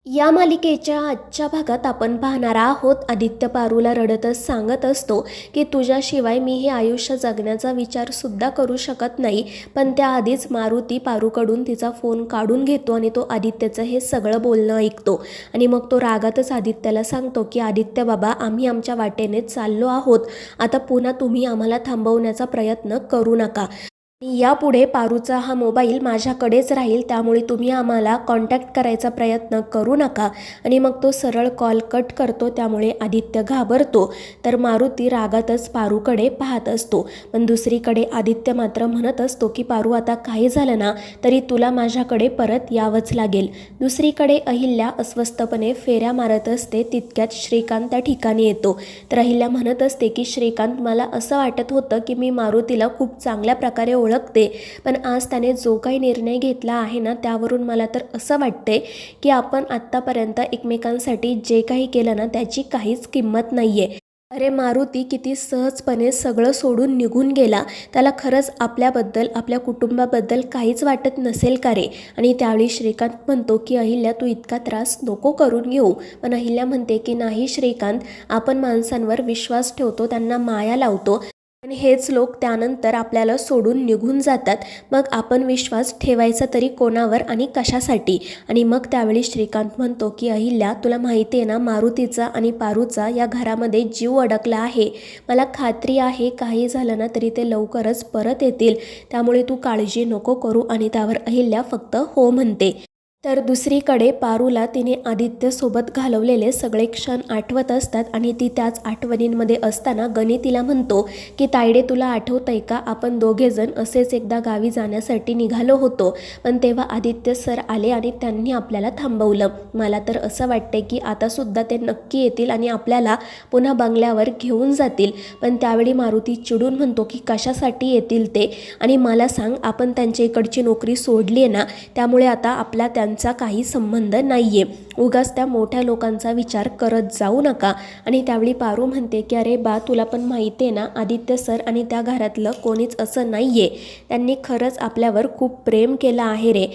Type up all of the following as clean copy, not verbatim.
या मालिकेच्या आजच्या भागात आपण पाहणार आहोत आदित्य पारूला रडतच सांगत असतो की तुझ्याशिवाय मी हे आयुष्य जगण्याचा विचारसुद्धा करू शकत नाही. पण त्याआधीच मारुती पारूकडून तिचा फोन काढून घेतो आणि तो आदित्यचं हे सगळं बोलणं ऐकतो. आणि मग तो रागातच आदित्यला सांगतो की आदित्य बाबा, आम्ही आमच्या वाटेने चाललो आहोत. आता पुन्हा तुम्ही आम्हाला थांबवण्याचा प्रयत्न करू नका. यापुढे पारूचा हा मोबाईल माझ्याकडेच राहील, त्यामुळे तुम्ही आम्हाला कॉन्टॅक्ट करायचा प्रयत्न करू नका. आणि मग तो सरळ कॉल कट करतो. त्यामुळे आदित्य घाबरतो. तर मारुती रागातच पारूकडे पाहत असतो. पण दुसरीकडे आदित्य मात्र म्हणत असतो की पारू, आता काही झालं ना तरी तुला माझ्याकडे परत यावंच लागेल. दुसरीकडे अहिल्या अस्वस्थपणे फेऱ्या मारत असते. तितक्यात श्रीकांत त्या ठिकाणी येतो. तर अहिल्या म्हणत असते की श्रीकांत, मला असं वाटत होतं की मी मारुतीला खूप चांगल्या प्रकारे ओळखते, पण आज त्याने जो काही निर्णय घेतला आहे ना, त्यावरून मला तर असं वाटते की आपण आत्तापर्यंत एकमेकांसाठी जे काही केलं ना, त्याची काहीच किंमत नाही आहे. अरे मारुती किती सहजपणे सगळं सोडून निघून गेला. त्याला खरंच आपल्याबद्दल, आपल्या कुटुंबाबद्दल काहीच वाटत नसेल का रे? आणि त्यावेळी श्रीकांत म्हणतो की अहिल्या, तू इतका त्रास नको करून घेऊ. पण अहिल्या म्हणते की नाही श्रीकांत, आपण माणसांवर विश्वास ठेवतो, त्यांना माया लावतो आणि हेच लोक त्यानंतर आपल्याला सोडून निघून जातात. मग आपण विश्वास ठेवायचा तरी कोणावर आणि कशासाठी? आणि मग त्यावेळी श्रीकांत म्हणतो की अहिल्या, तुला माहिती आहे ना, मारुतीचा आणि पारूचा या घरामध्ये जीव अडकला आहे. मला खात्री आहे काही झालं ना तरी ते लवकरच परत येतील. त्यामुळे तू काळजी नको करू. आणि त्यावर अहिल्या फक्त हो म्हणते. तर दुसरीकडे पारूला तिने आदित्यसोबत घालवलेले सगळे क्षण आठवत असतात. आणि ती त्याच आठवणींमध्ये असताना गणी तिला म्हणतो की तायडे, तुला आठवतंय का, आपण दोघेजण असेच एकदा गावी जाण्यासाठी निघालो होतो, पण तेव्हा आदित्य सर आले आणि त्यांनी आपल्याला थांबवलं. मला तर असं वाटतंय की आतासुद्धा ते नक्की येतील आणि आपल्याला पुन्हा बंगल्यावर घेऊन जातील. पण त्यावेळी मारुती चिडून म्हणतो की कशासाठी येतील ते? आणि मला सांग, आपण त्यांच्या इकडची नोकरी सोडली आहे ना, त्यामुळे आता आपला त्यांचा काही संबंध नाहीये. उगाच त्या मोठ्या लोकांचा विचार करत जाऊ नका. आणि त्यावेळी पारू म्हणते की अरे बा, तुला पण माहिती आहे ना, आदित्य सर आणि त्या घरातलं कोणीच असं नाहीये. त्यांनी खरंच आपल्यावर खूप प्रेम केलं आहे रे.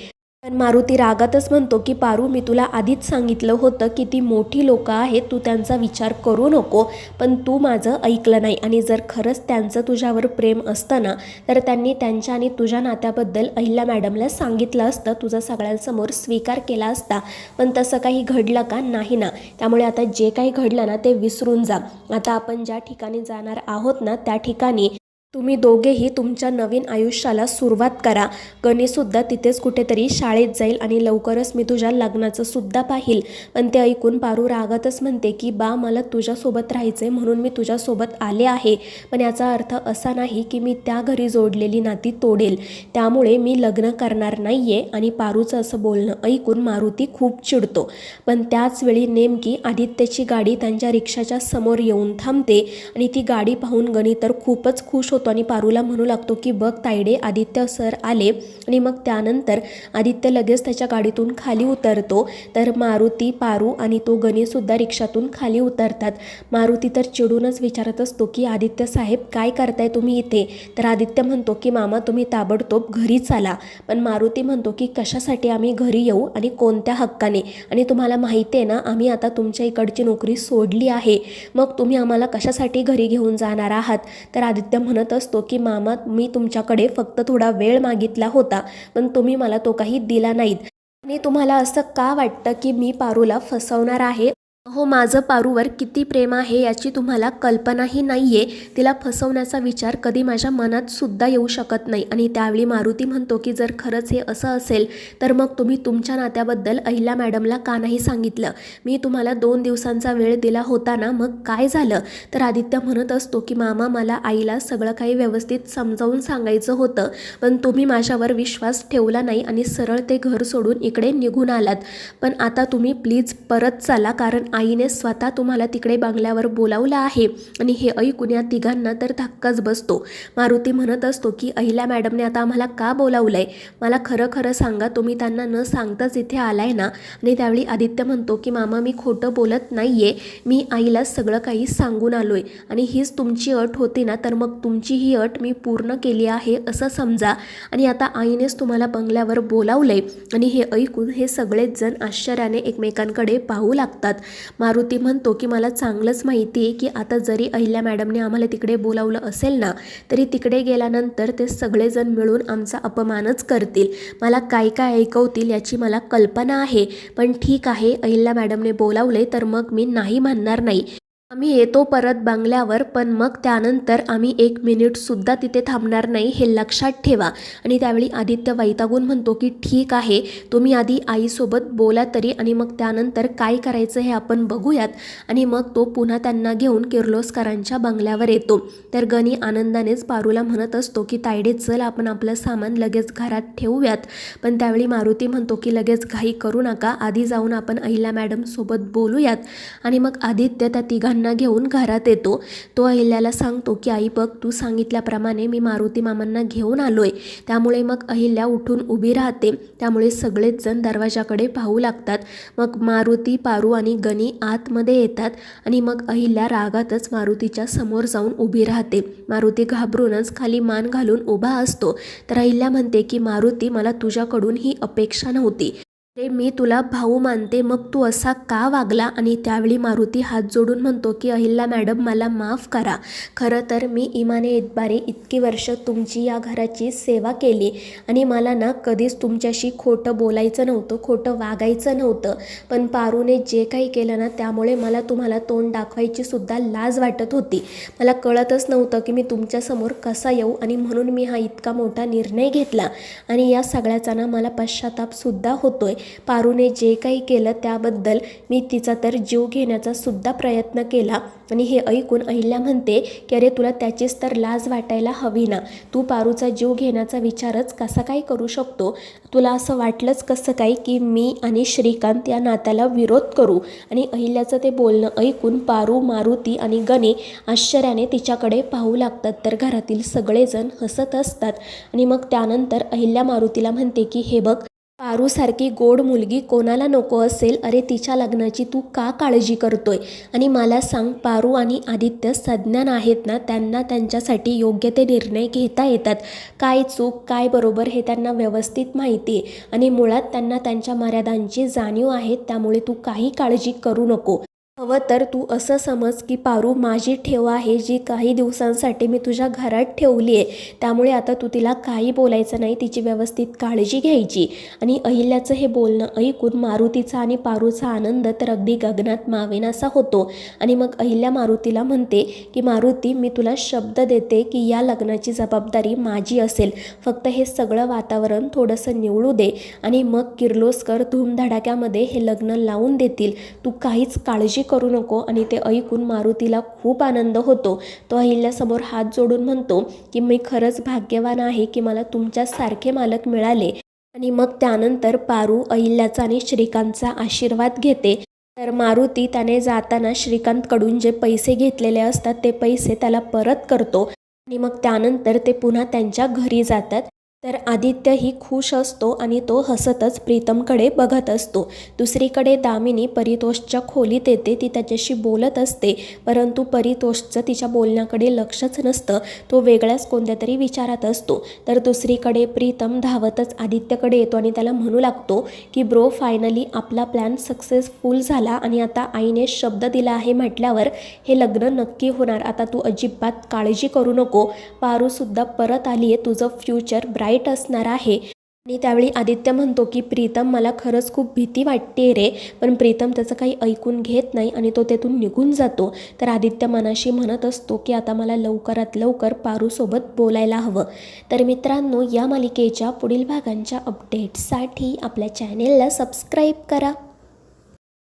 पण मारुती रागातच म्हणतो की पारू, मी तुला आधीच सांगितलं होतं की ती मोठी लोकं आहेत, तू त्यांचा विचार करू नको. पण तू माझं ऐकलं नाही. आणि जर खरंच त्यांचं तुझ्यावर प्रेम असतं ना, तर त्यांनी त्यांच्या आणि तुझ्या नात्याबद्दल अहिल्या मॅडमला सांगितलं असतं, तुझा सगळ्यांसमोर स्वीकार केला असता. पण तसं काही घडलं का? नाही ना. त्यामुळे आता जे काही घडलं ना ते विसरून जा. आता आपण ज्या ठिकाणी जाणार आहोत ना, त्या ठिकाणी तुम्ही दोघेही तुमच्या नवीन आयुष्याला सुरुवात करा. गणेशसुद्धा तिथेच कुठेतरी शाळेत जाईल आणि लवकरच मी तुझ्या लग्नाचं सुद्धा पाहील. पण ते ऐकून पारू रागातच म्हणते की बा, मला तुझ्यासोबत राहायचं आहे म्हणून मी तुझ्यासोबत आले आहे. पण याचा अर्थ असा नाही की मी त्या घरी जोडलेली नाती तोडेल. त्यामुळे मी लग्न करणार नाही आहे. आणि पारूचं असं बोलणं ऐकून मारुती खूप चिडतो. पण त्याचवेळी नेमकी आदित्यची गाडी त्यांच्या रिक्षाच्या समोर येऊन थांबते. आणि ती गाडी पाहून गणी तर खूपच खुश होतो आणि पारूला म्हणू लागतो की बघ तायडे, आदित्य सर आले. आणि मग त्यानंतर आदित्य लगेच त्याच्या गाडीतून खाली उतरतो. तर मारुती, पारू आणि तो गणेशसुद्धा रिक्षातून खाली उतरतात. मारुती तर चिडूनच विचारत असतो की आदित्य साहेब, काय करताय तुम्ही इथे? तर आदित्य म्हणतो की मामा, तुम्ही ताबडतोब घरी चाला. पण मारुती म्हणतो की कशासाठी आम्ही घरी येऊ आणि कोणत्या हक्काने? आणि तुम्हाला माहिती आहे ना, आम्ही आता तुमच्या इकडची नोकरी सोडली आहे. मग तुम्ही आम्हाला कशासाठी घरी घेऊन जाणार आहात? तर आदित्य म्हणत असतो की मामा, मी तुमच्याकडे फक्त थोडा वेळ मागितला होता, पण तुम्ही मला तो काही दिला नाहीत. आणि तुम्हाला असं का वाटतं की मी पारूला फसवणार आहे? हो, माझं पारूवर किती प्रेम आहे याची तुम्हाला कल्पनाही नाही आहे. तिला फसवण्याचा विचार कधी माझ्या मनात सुद्धा येऊ शकत नाही. आणि त्यावेळी मारुती म्हणतो की जर खरंच हे असं असेल तर मग तुम्ही तुमच्या नात्याबद्दल अहिल्या मॅडमला का नाही सांगितलं? मी तुम्हाला 2 दिवसांचा वेळ दिला होता ना, मग काय झालं? तर आदित्य म्हणत असतो की मामा, मला आईला सगळं काही व्यवस्थित समजावून सांगायचं होतं, पण तुम्ही माझ्यावर विश्वास ठेवला नाही आणि सरळ ते घर सोडून इकडे निघून आलात. पण आता तुम्ही प्लीज परत चला, कारण आईने स्वतः तुम्हाला तिकडे बंगल्यावर बोलावलं आहे. आणि हे ऐकून या तिघांना तर धक्काच बसतो. मारुती म्हणत असतो की अहिल्या मॅडमने आता आम्हाला का बोलावलं आहे, मला खरं खरं सांगा, तुम्ही त्यांना न सांगताच इथे आलाय ना. आणि त्यावेळी आदित्य म्हणतो की मामा मी खोटं बोलत नाही आहे, मी आईला सगळं काही सांगून आलो आहे आणि हीच तुमची अट होती ना, तर मग तुमची ही अट मी पूर्ण केली आहे असं समजा. आणि आता आईनेच तुम्हाला बंगल्यावर बोलावलं आहे. आणि हे ऐकून हे सगळेच जण आश्चर्याने एकमेकांकडे पाहू लागतात. मारुती म्हणतो की मला चांगलंच माहिती आहे की आता जरी अहिल्या मॅडमने आम्हाला तिकडे बोलावलं असेल ना, तरी तिकडे गेल्यानंतर ते सगळेजण मिळून आमचा अपमानच करतील, मला काय काय ऐकवतील याची मला कल्पना आहे. पण ठीक आहे, अहिल्या मॅडमने बोलावले तर मग मी नाही म्हणणार नाही. आम्ही येतो परत बंगल्यावर, पण मग त्यानंतर आम्ही 1 मिनिटसुद्धा तिथे थांबणार नाही, हे लक्षात ठेवा. आणि त्यावेळी आदित्य वैतागून म्हणतो की ठीक आहे, तुम्ही आधी आईसोबत बोला तरी, आणि मग त्यानंतर काय करायचं हे आपण बघूयात. आणि मग तो पुन्हा त्यांना घेऊन किर्लोस्करांच्या बंगल्यावर येतो. तर गणी आनंदानेच पारूला म्हणत असतो की तायडे चल, आपण आपलं सामान लगेच घरात ठेवूयात. पण त्यावेळी मारुती म्हणतो की लगेच घाई करू नका, आधी जाऊन आपण अहिल्या मॅडमसोबत बोलूयात. आणि मग आदित्य त्या तिघांना घेऊन घरात येतो. तो अहिल्याला सांगतो की आई बघ, तू सांगितल्याप्रमाणे मी मारुती मामांना घेऊन आलोय. त्यामुळे मग अहिल्या उठून उभी राहते. त्यामुळे सगळेच जण दरवाजाकडे पाहू लागतात. मग मारुती, पारू आणि गणी आतमध्ये येतात. आणि मग अहिल्या रागातच मारुतीच्या समोर जाऊन उभी राहते. मारुती घाबरूनच खाली मान घालून उभा असतो. तर अहिल्या म्हणते की मारुती, मला तुझ्याकडून ही अपेक्षा नव्हती, ते मी तुला भाऊ मानते, मग तू असा का वागला. आणि त्यावेळी मारुती हात जोडून म्हणतो की अहिल्या मॅडम, मला माफ करा. खरं तर मी इमाने इतबारे इतकी वर्ष तुमची या घराची सेवा केली आणि मला ना कधीच तुमच्याशी खोटं बोलायचं नव्हतं, खोटं वागायचं नव्हतं. पण पारूने जे काही केलं ना, त्यामुळे मला तुम्हाला तोंड दाखवायची सुद्धा लाज वाटत होती. मला कळतच नव्हतं की मी तुमच्यासमोर कसा येऊ, आणि म्हणून मी हा इतका मोठा निर्णय घेतला. आणि या सगळ्याचा ना मला पश्चातापसुद्धा होतोय. पारूने जे काही केलं त्याबद्दल मी तिचा तर जीव घेण्याचा सुद्धा प्रयत्न केला. आणि हे ऐकून अहिल्या म्हणते की अरे, तुला त्याचीच तर लाज वाटायला हवी ना, तू पारूचा जीव घेण्याचा विचारच कसा काय करू शकतो. तुला असं वाटलंच कसं काय की मी आणि श्रीकांत या नात्याला विरोध करू. आणि अहिल्याचं ते बोलणं ऐकून पारू, मारुती आणि गणी आश्चर्याने तिच्याकडे पाहू लागतात. तर घरातील सगळेजण हसत असतात. आणि मग त्यानंतर अहिल्या मारुतीला म्हणते की हे बघ, पारूसारखी गोड मुलगी कोणाला नको असेल, अरे तिच्या लग्नाची तू का काळजी करतोय. आणि मला सांग, पारू आणि आदित्य सज्ञान आहेत ना, त्यांना त्यांच्यासाठी योग्य ते निर्णय घेता येतात. काय चूक काय बरोबर हे त्यांना व्यवस्थित माहिती आहे. आणि मुळात त्यांना त्यांच्या मर्यादांची जाणीव आहे. त्यामुळे तू काही काळजी करू नको. हवं तर तू असं समज की पारू माझी ठेव आहे, जी काही दिवसांसाठी मी तुझ्या घरात ठेवली आहे. त्यामुळे आता तू तिला काही बोलायचं नाही, तिची व्यवस्थित काळजी घ्यायची. आणि अहिल्याचं हे बोलणं ऐकून मारुतीचा आणि पारूचा आनंद तर अगदी गगनात मावेनासा होतो. आणि मग अहिल्या मारुतीला म्हणते की मारुती, मी तुला शब्द देते की या लग्नाची जबाबदारी माझी असेल. फक्त हे सगळं वातावरण थोडंसं निवळू दे आणि मग किर्लोस्कर धूमधडाक्यामध्ये हे लग्न लावून देतील. तू काहीच काळजी करू नको. आणि ते ऐकून मारुतीला खूप आनंद होतो. तो अहिल्यासमोर हात जोडून म्हणतो की मी खरंच भाग्यवान आहे की मला तुमच्यासारखे मालक मिळाले. आणि मग त्यानंतर पारू अहिल्याचा आणि श्रीकांतचा आशीर्वाद घेते. तर मारुती त्याने जाताना श्रीकांतकडून जे पैसे घेतलेले असतात ते पैसे त्याला परत करतो. आणि मग त्यानंतर ते पुन्हा त्यांच्या घरी जातात. तर आदित्यही खुश असतो आणि तो हसतच प्रीतमकडे बघत असतो. दुसरीकडे दामिनी परितोषच्या खोलीत येते. ती त्याच्याशी बोलत असते, परंतु परितोषचं तिच्या बोलण्याकडे लक्षच नसतं. तो वेगळ्याच कोणत्या तरी विचारात असतो. तर दुसरीकडे प्रीतम धावतच आदित्यकडे येतो आणि त्याला म्हणू लागतो की ब्रो, फायनली आपला प्लॅन सक्सेसफुल झाला आणि आता आईने शब्द दिला आहे म्हटल्यावर हे लग्न नक्की होणार. आता तू अजिबात काळजी करू नको. पारूसुद्धा परत आली आहे, तुझं फ्युचर ब्राईट असणार आहे. आणि त्यावेळी आदित्य म्हणतो की प्रीतम, मला खरंच खूप भीती वाटते रे. पण प्रीतम त्याचं काही ऐकून घेत नाही आणि तो तेथून निघून जातो. तर आदित्य मनाशी म्हणत असतो की आता मला लवकरात लवकर पारूसोबत बोलायला हवं. तर मित्रांनो, या मालिकेच्या पुढील भागांच्या अपडेट्ससाठी आपल्या चॅनेलला सबस्क्राईब करा.